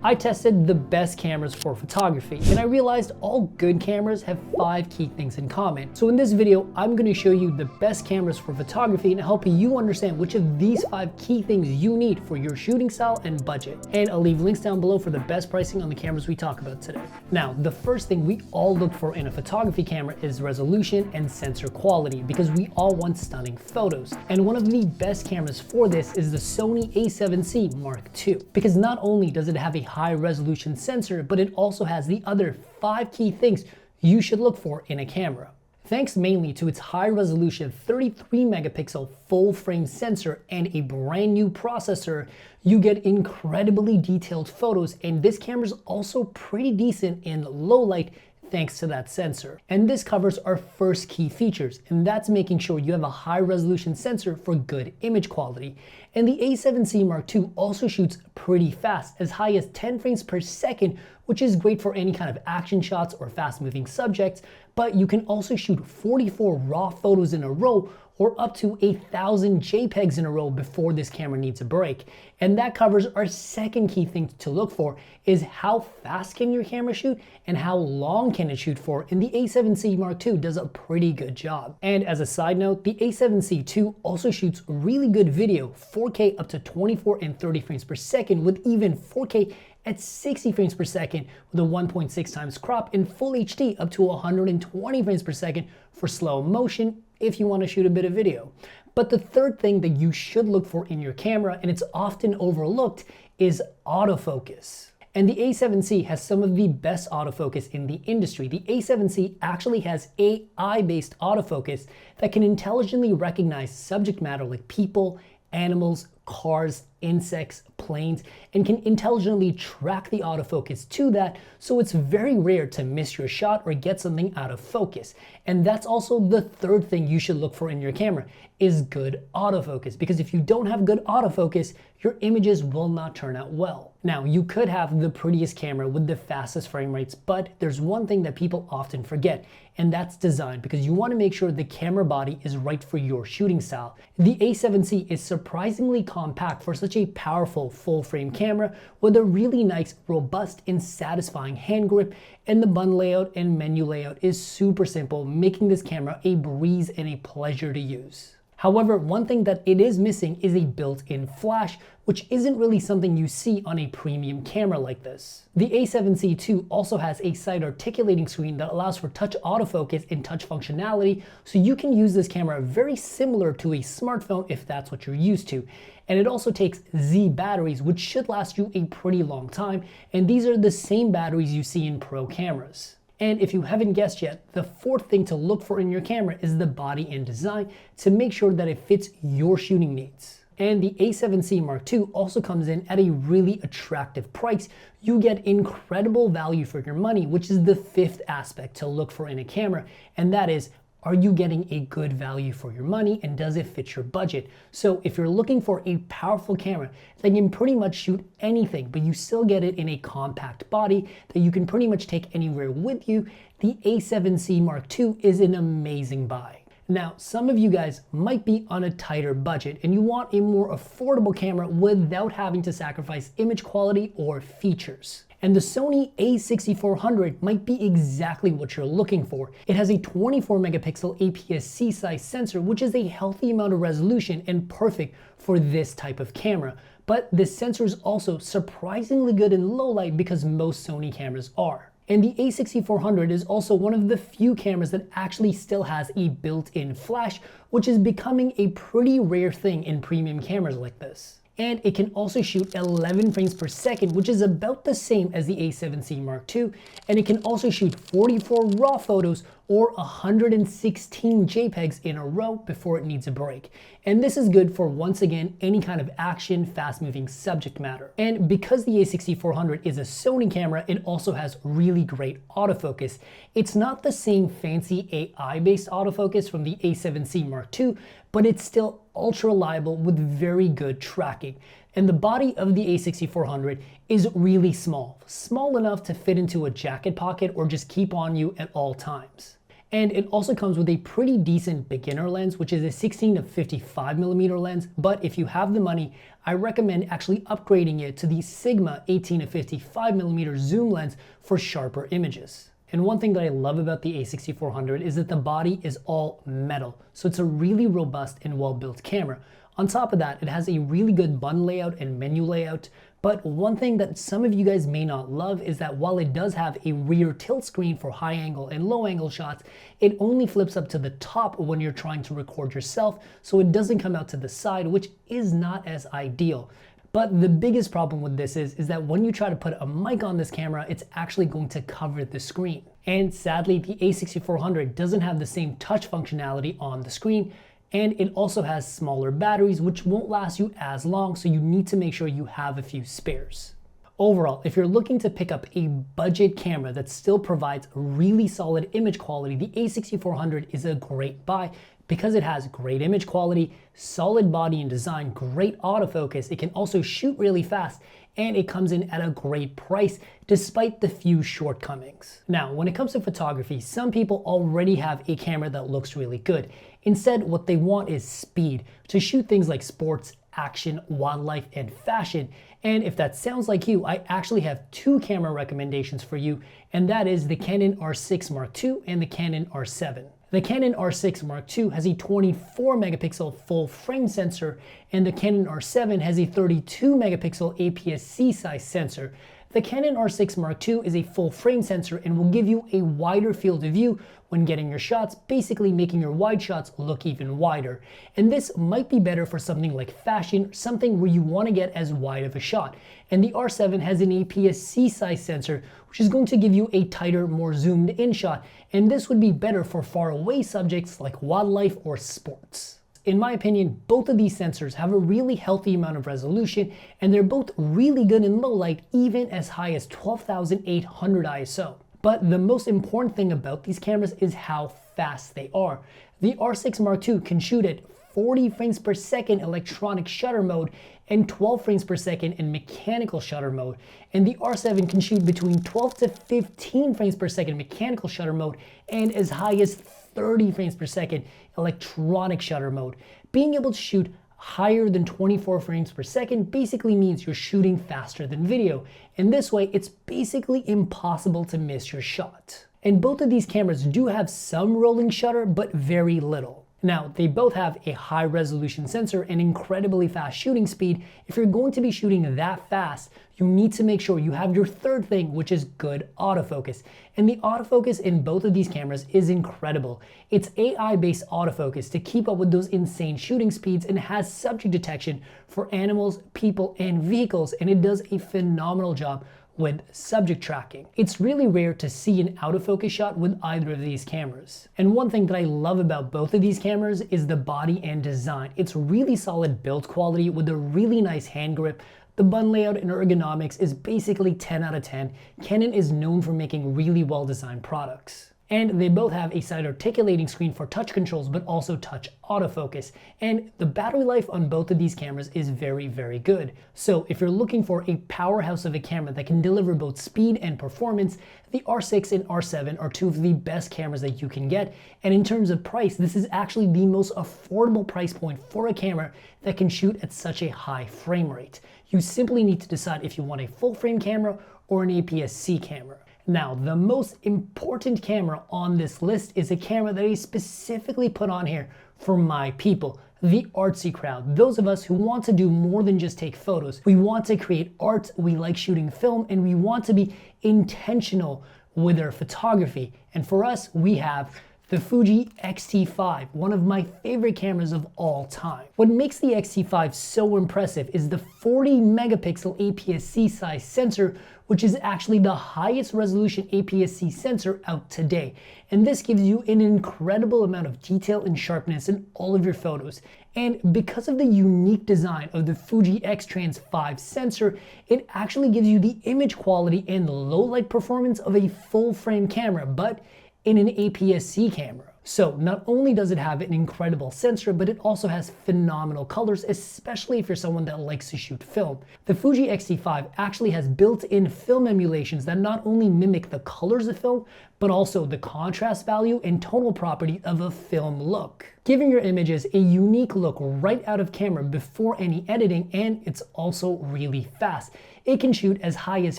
I tested the best cameras for photography, and I realized all good cameras have 5 key things in common. So in this video, I'm going to show you the best cameras for photography and help you understand which of these 5 key things you need for your shooting style and budget. And I'll leave links down below for the best pricing on the cameras we talk about today. Now, the first thing we all look for in a photography camera is resolution and sensor quality, because we all want stunning photos. And one of the best cameras for this is the Sony A7C Mark II, because not only does it have a high resolution sensor, but it also has the other 5 key things you should look for in a camera. Thanks mainly to its high resolution 33 megapixel full frame sensor and a brand new processor, you get incredibly detailed photos, and this camera is also pretty decent in low light thanks to that sensor. And this covers our first key features, and that's making sure you have a high resolution sensor for good image quality. And the A7C Mark II also shoots pretty fast, as high as 10 frames per second, which is great for any kind of action shots or fast moving subjects, but you can also shoot 44 raw photos in a row or up to 1,000 JPEGs in a row before this camera needs a break. And that covers our second key thing to look for, is how fast can your camera shoot and how long can it shoot for, and the A7C Mark II does a pretty good job. And as a side note, the A7C II also shoots really good video, 4K up to 24 and 30 frames per second, with even 4K at 60 frames per second with a 1.6 times crop, and full HD up to 120 frames per second for slow motion if you want to shoot a bit of video. But the third thing that you should look for in your camera, and it's often overlooked, is autofocus. And the A7C has some of the best autofocus in the industry. The A7C actually has AI-based autofocus that can intelligently recognize subject matter like people, animals, cars, insects, planes, and can intelligently track the autofocus to that, so it's very rare to miss your shot or get something out of focus. And that's also the third thing you should look for in your camera, is good autofocus, because if you don't have good autofocus, your images will not turn out well. Now, you could have the prettiest camera with the fastest frame rates, but there's one thing that people often forget, and that's design, because you want to make sure the camera body is right for your shooting style. The A7C is surprisingly compact for such a powerful full frame camera, with a really nice, robust, and satisfying hand grip, and the button layout and menu layout is super simple, making this camera a breeze and a pleasure to use. However, one thing that it is missing is a built-in flash, which isn't really something you see on a premium camera like this. The A7C II also has a side articulating screen that allows for touch autofocus and touch functionality, so you can use this camera very similar to a smartphone if that's what you're used to. And it also takes Z batteries, which should last you a pretty long time, and these are the same batteries you see in pro cameras. And if you haven't guessed yet, the fourth thing to look for in your camera is the body and design, to make sure that it fits your shooting needs. And the A7C Mark II also comes in at a really attractive price. You get incredible value for your money, which is the fifth aspect to look for in a camera, and that is, are you getting a good value for your money, and does it fit your budget? So if you're looking for a powerful camera that can pretty much shoot anything, but you still get it in a compact body that you can pretty much take anywhere with you, the A7C Mark II is an amazing buy. Now, some of you guys might be on a tighter budget and you want a more affordable camera without having to sacrifice image quality or features. And the Sony A6400 might be exactly what you're looking for. It has a 24 megapixel APS-C size sensor, which is a healthy amount of resolution and perfect for this type of camera. But this sensor is also surprisingly good in low light, because most Sony cameras are. And the A6400 is also one of the few cameras that actually still has a built-in flash, which is becoming a pretty rare thing in premium cameras like this. And it can also shoot 11 frames per second, which is about the same as the A7C Mark II, and it can also shoot 44 raw photos or 116 JPEGs in a row before it needs a break. And this is good for, once again, any kind of action, fast-moving subject matter. And because the A6400 is a Sony camera, it also has really great autofocus. It's not the same fancy AI-based autofocus from the A7C Mark II, but it's still ultra reliable with very good tracking. And the body of the A6400 is really small enough to fit into a jacket pocket or just keep on you at all times. And it also comes with a pretty decent beginner lens, which is a 16 to 55mm lens. But if you have the money, I recommend actually upgrading it to the Sigma 18 to 55mm zoom lens for sharper images. And one thing that I love about the A6400 is that the body is all metal, so it's a really robust and well-built camera. On top of that, it has a really good button layout and menu layout. But one thing that some of you guys may not love is that while it does have a rear tilt screen for high angle and low angle shots, it only flips up to the top when you're trying to record yourself, so it doesn't come out to the side, which is not as ideal. But the biggest problem with this is that when you try to put a mic on this camera, it's actually going to cover the screen. And sadly, the A6400 doesn't have the same touch functionality on the screen, and it also has smaller batteries, which won't last you as long, so you need to make sure you have a few spares. Overall, if you're looking to pick up a budget camera that still provides really solid image quality, the A6400 is a great buy because it has great image quality, solid body and design, great autofocus, it can also shoot really fast, and it comes in at a great price despite the few shortcomings. Now, when it comes to photography, some people already have a camera that looks really good. Instead, what they want is speed to shoot things like sports, action, wildlife, and fashion. And if that sounds like you, I actually have two camera recommendations for you, and that is the Canon R6 Mark II and the Canon R7. The Canon R6 Mark II has a 24 megapixel full frame sensor, and the Canon R7 has a 32 megapixel APS-C size sensor. The Canon R6 Mark II is a full frame sensor and will give you a wider field of view when getting your shots, basically making your wide shots look even wider. And this might be better for something like fashion, something where you want to get as wide of a shot. And the R7 has an APS-C size sensor, which is going to give you a tighter, more zoomed in shot. And this would be better for far away subjects like wildlife or sports. In my opinion, both of these sensors have a really healthy amount of resolution, and they're both really good in low light, even as high as 12,800 ISO. But the most important thing about these cameras is how fast they are. The R6 Mark II can shoot at 40 frames per second electronic shutter mode and 12 frames per second in mechanical shutter mode. And the R7 can shoot between 12 to 15 frames per second mechanical shutter mode and as high as 30 frames per second electronic shutter mode. Being able to shoot higher than 24 frames per second basically means you're shooting faster than video. And this way, it's basically impossible to miss your shot. And both of these cameras do have some rolling shutter, but very little. Now, they both have a high resolution sensor and incredibly fast shooting speed. If you're going to be shooting that fast, you need to make sure you have your third thing, which is good autofocus. And the autofocus in both of these cameras is incredible. It's AI-based autofocus to keep up with those insane shooting speeds, and has subject detection for animals, people, and vehicles, and it does a phenomenal job with subject tracking. It's really rare to see an out of focus shot with either of these cameras. And one thing that I love about both of these cameras is the body and design. It's really solid build quality with a really nice hand grip. The button layout and ergonomics is basically 10 out of 10. Canon is known for making really well designed products. And they both have a side articulating screen for touch controls, but also touch autofocus. And the battery life on both of these cameras is very, very good. So if you're looking for a powerhouse of a camera that can deliver both speed and performance, the R6 and R7 are two of the best cameras that you can get. And in terms of price, this is actually the most affordable price point for a camera that can shoot at such a high frame rate. You simply need to decide if you want a full frame camera or an APS-C camera. Now, the most important camera on this list is a camera that I specifically put on here for my people, the artsy crowd. Those of us who want to do more than just take photos. We want to create art, we like shooting film, and we want to be intentional with our photography. And for us, we have the Fuji X-T5, one of my favorite cameras of all time. What makes the X-T5 so impressive is the 40 megapixel APS-C size sensor, which is actually the highest resolution APS-C sensor out today. And this gives you an incredible amount of detail and sharpness in all of your photos. And because of the unique design of the Fuji X-Trans 5 sensor, it actually gives you the image quality and low light performance of a full frame camera, but in an APS-C camera. So not only does it have an incredible sensor, but it also has phenomenal colors, especially if you're someone that likes to shoot film. The Fuji X-T5 actually has built-in film emulations that not only mimic the colors of film, but also the contrast value and tonal property of a film look, giving your images a unique look right out of camera before any editing, and it's also really fast. It can shoot as high as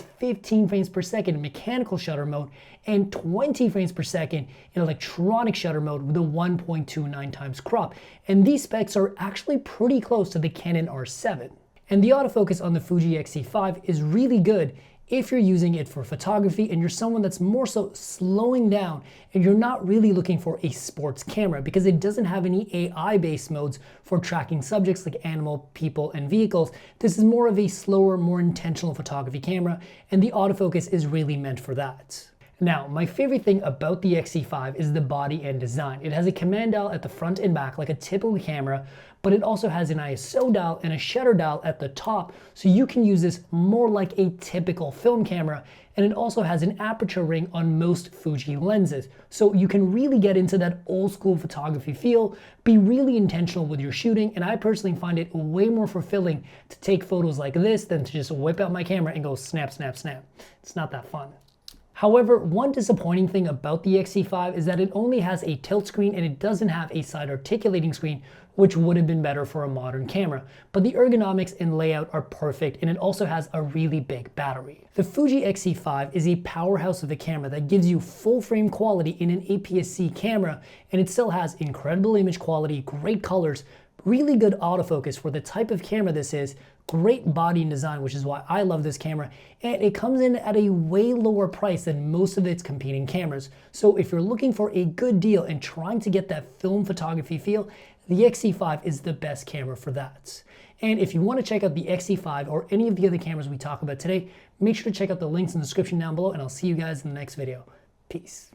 15 frames per second in mechanical shutter mode and 20 frames per second in electronic shutter mode with a 1.29 times crop. And these specs are actually pretty close to the Canon R7. And the autofocus on the Fuji X-T5 is really good if you're using it for photography and you're someone that's more so slowing down and you're not really looking for a sports camera, because it doesn't have any AI-based modes for tracking subjects like animal, people, and vehicles. This is more of a slower, more intentional photography camera, and the autofocus is really meant for that. Now, my favorite thing about the X-T5 is the body and design. It has a command dial at the front and back like a typical camera, but it also has an ISO dial and a shutter dial at the top, so you can use this more like a typical film camera. And it also has an aperture ring on most Fuji lenses, so you can really get into that old school photography feel, be really intentional with your shooting, and I personally find it way more fulfilling to take photos like this than to just whip out my camera and go snap, snap, snap. It's not that fun. However, one disappointing thing about the X-T5 is that it only has a tilt screen and it doesn't have a side articulating screen, which would have been better for a modern camera. But the ergonomics and layout are perfect, and it also has a really big battery. The Fuji X-T5 is a powerhouse of a camera that gives you full frame quality in an APS-C camera, and it still has incredible image quality, great colors, really good autofocus for the type of camera this is, great body and design, which is why I love this camera, and it comes in at a way lower price than most of its competing cameras. So if you're looking for a good deal and trying to get that film photography feel, the X-T5 is the best camera for that. And if you want to check out the X-T5 or any of the other cameras we talk about today, make sure to check out the links in the description down below, and I'll see you guys in the next video. Peace.